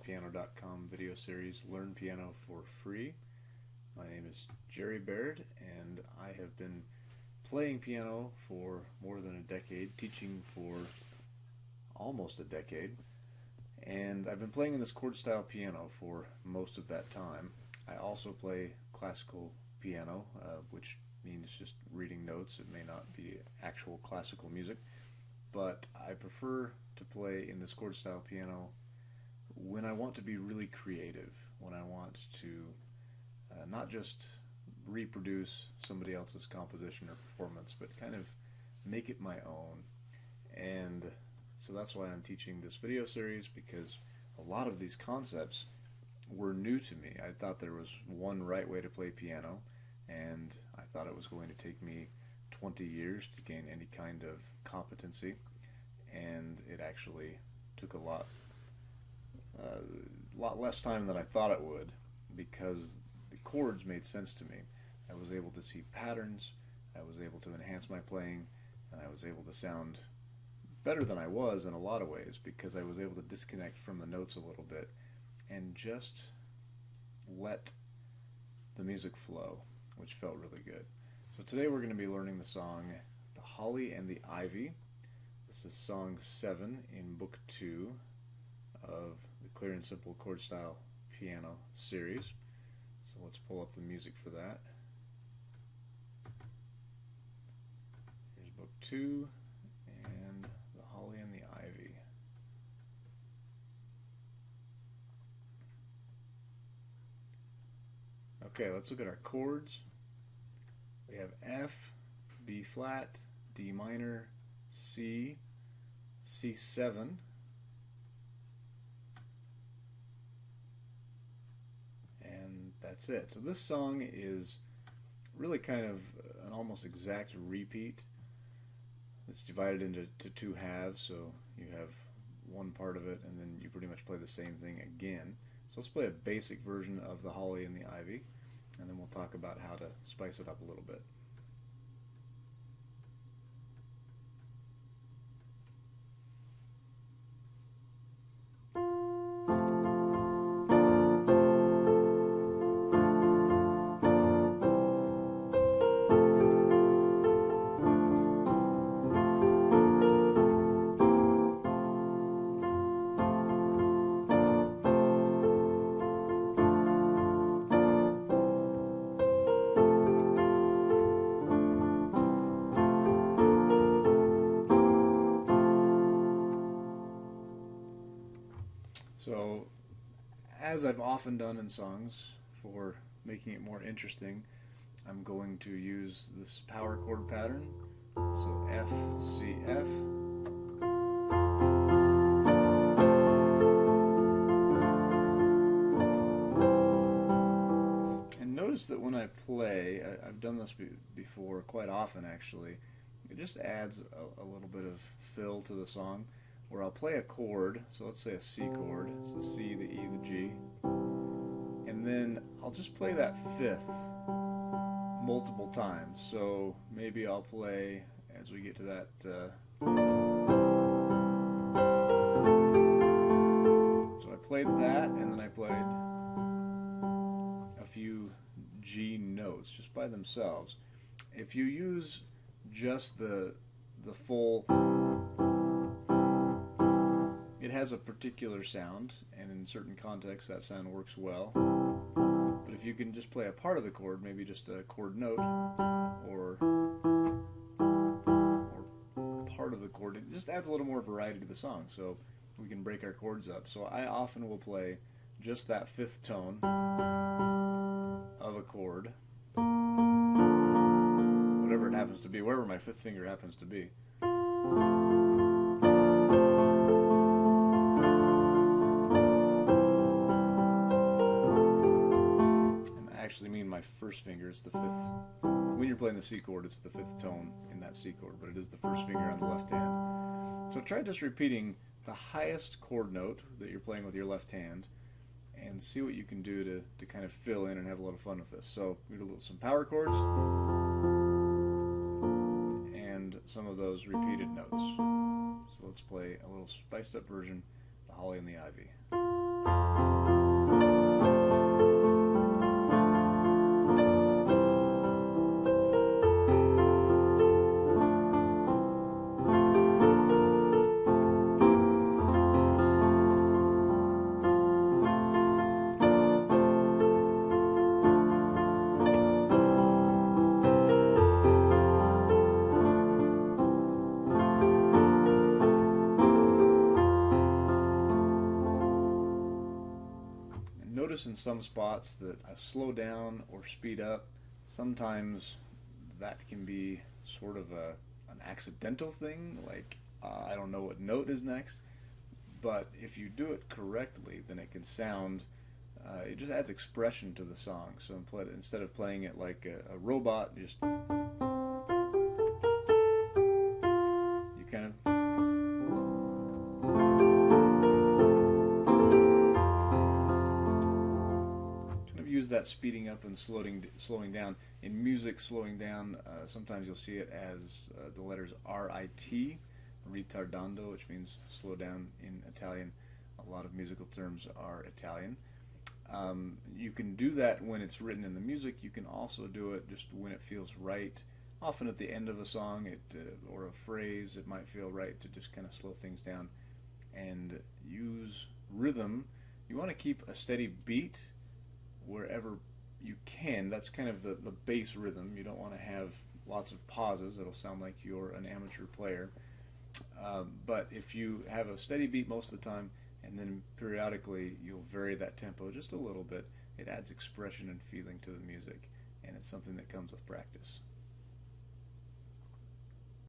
ColdStylePiano.com video series Learn Piano for Free. My name is Jerry Baird, and I have been playing piano for more than a decade, teaching for almost a decade, and I've been playing in this chord style piano for most of that time. I also play classical piano, which means just reading notes. It may not be actual classical music, but I prefer to play in this chord style piano when I want to be really creative, when I want to not just reproduce somebody else's composition or performance, but kind of make it my own. And so that's why I'm teaching this video series, because a lot of these concepts were new to me. I thought there was one right way to play piano, and I thought it was going to take me 20 years to gain any kind of competency, and it actually took a lot less time than I thought it would, because the chords made sense to me. I was able to see patterns, I was able to enhance my playing, and I was able to sound better than I was in a lot of ways, because I was able to disconnect from the notes a little bit and just let the music flow, which felt really good. So today we're going to be learning the song The Holly and the Ivy. This is song 7 in book 2 of the Clear and Simple Chord Style Piano series. So let's pull up the music for that. Here's book 2 and The Holly and the Ivy. Okay, let's look at our chords. We have F, B flat, D minor, C, C7, and that's it. So this song is really kind of an almost exact repeat. It's divided into two halves, so you have one part of it and then you pretty much play the same thing again. So let's play a basic version of The Holly and the Ivy, and then we'll talk about how to spice it up a little bit. So, as I've often done in songs, for making it more interesting, I'm going to use this power chord pattern. So F, C, F. And notice that when I play, I've done this before quite often actually, it just adds a little bit of fill to the song, where I'll play a chord, so let's say a C chord, it's the C, the E, the G, and then I'll just play that fifth multiple times. So maybe I'll play, as we get to that, so I played that, and then I played a few G notes just by themselves. If you use just the full, it has a particular sound, and in certain contexts that sound works well. But if you can just play a part of the chord, maybe just a chord note or part of the chord, it just adds a little more variety to the song, so we can break our chords up. So I often will play just that fifth tone of a chord, whatever it happens to be, wherever my fifth finger happens to be. Actually mean my first finger, it's the fifth. When you're playing the C chord, it's the fifth tone in that C chord, but it is the first finger on the left hand. So try just repeating the highest chord note that you're playing with your left hand, and see what you can do to kind of fill in and have a little fun with this. So we do some power chords and some of those repeated notes. So let's play a little spiced up version, The Holly and the Ivy. Notice in some spots that I slow down or speed up. Sometimes that can be sort of an accidental thing, like I don't know what note is next. But if you do it correctly, then it can sound. It just adds expression to the song. So instead of playing it like a robot, just you kind of use that speeding up and slowing down. In music, slowing down, sometimes you'll see it as the letters RIT, ritardando, which means slow down in Italian. A lot of musical terms are Italian. You can do that when it's written in the music. You can also do it just when it feels right. Often at the end of a song or a phrase, it might feel right to just kind of slow things down and use rhythm. You want to keep a steady beat wherever you can. That's kind of the bass rhythm. You don't want to have lots of pauses. It'll sound like you're an amateur player. But if you have a steady beat most of the time, and then periodically you'll vary that tempo just a little bit, it adds expression and feeling to the music, and it's something that comes with practice.